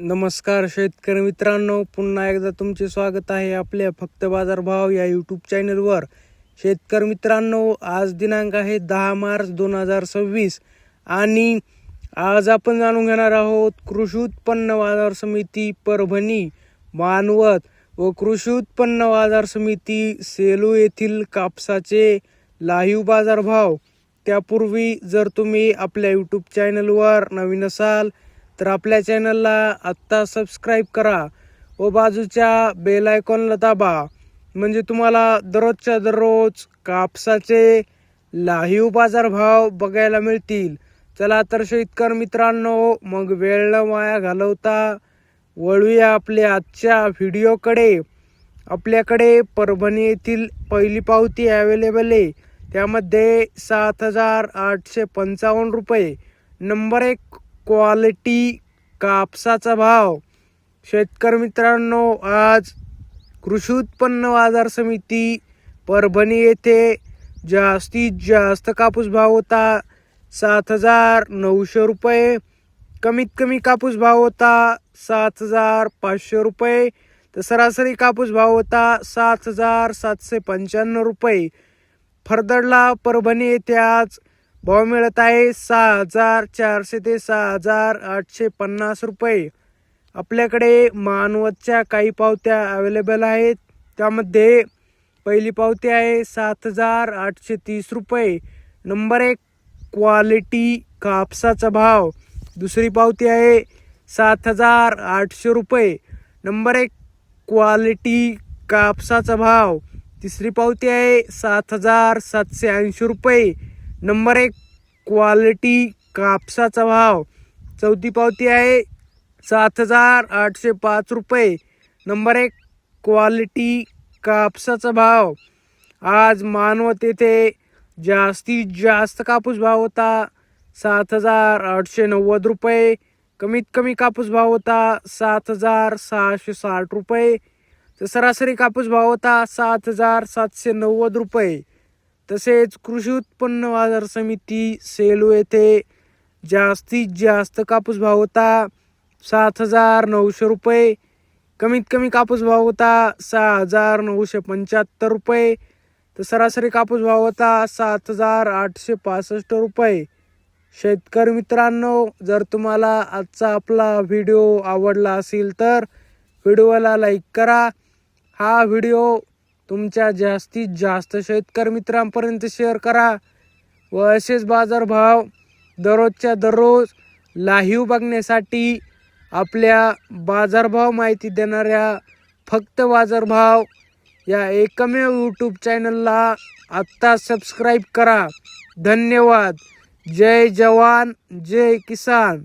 नमस्कार शेतकरी मित्रांनो, पुन्हा एकदा तुमचे स्वागत आहे आपल्या फक्त बाजारभाव या यूट्यूब चॅनलवर. शेतकरी मित्रांनो, आज दिनांक आहे 10 मार्च 2026 आणि आज आपण जाणून घेणार आहोत कृषी उत्पन्न बाजार समिती परभणी, मानवत व कृषी उत्पन्न बाजार समिती सेलू येथील कापसाचे लाईव्ह बाजारभाव. त्यापूर्वी जर तुम्ही आपल्या यूट्यूब चॅनलवर नवीन असाल तर आपल्या चॅनलला आत्ता सबस्क्राईब करा व बाजूच्या बेल आयकॉनला दाबा, म्हणजे तुम्हाला दररोजच्या दररोज कापसाचे लाईव्ह बाजारभाव बघायला मिळतील. चला तर शेतकरी मित्रांनो, मग वेळ न वाया घालवता वळूया आपल्या आजच्या व्हिडिओकडे. आपल्याकडे परभणी येथील पहिली पावती अवेलेबल आहे. त्यामध्ये 7,855 रुपये. नंबर 1 क्वालिटी कापसाचा भाव. शेतकरी मित्रांनो, आज कृषी उत्पन्न बाजार समिती परभणी येथे जास्तीत जास्त कापूस भाव होता 7,900 रुपये. कमीत कमी कापूस भाव होता 7,500 रुपये. तर सरासरी कापूस भाव होता 7,795 रुपये. फरदडला परभणी येथे आज भाव मिळत आहे 6,400 ते 6,850 रुपये. आपल्याकडे मानवतच्या काही पावत्या अवेलेबल आहेत. त्यामध्ये पहिली पावती आहे 7,830 रुपये. नंबर 1 क्वालिटी कापसाचा भाव. दुसरी पावती आहे 7,800 रुपये. नंबर 1 क्वालिटी कापसाचा भाव. तिसरी पावती आहे 7,780 रुपये. नंबर 1 क्वालिटी कापसाचा भाव. चौथी पावती आहे 7,805 रुपये. नंबर 1 क्वालिटी कापसाचा भाव. आज मानवत येथे जास्तीत जास्त कापूस भाव होता 7,890 रुपये. कमीत कमी कापूस भाव होता 7,660 रुपये. तर सरासरी कापूस भाव होता 7,790 रुपये. तसेच कृषी उत्पन्न बाजार समिती सेलू येथे जास्तीत जास्त कापूस भाव होता 7,900 रुपये. कमीत कमी कापूस भाव होता 6,975 रुपये. तर सरासरी कापूस भाव होता 7,865 रुपये. शेतकरी मित्रांनो, जर तुम्हाला आजचा आपला व्हिडिओ आवडला असेल तर व्हिडिओला लाईक करा. हा व्हिडिओ तुमच्या जास्तीत जास्त शेतकरी मित्रांपर्यंत शेअर करा व असेच बाजारभाव दररोजच्या दररोज लाईव्ह बघण्यासाठी आपल्या बाजारभाव माहिती देणाऱ्या फक्त बाजारभाव या एकमेव यूट्यूब चॅनलला आत्ता सबस्क्राईब करा. धन्यवाद. जय जवान, जय किसान.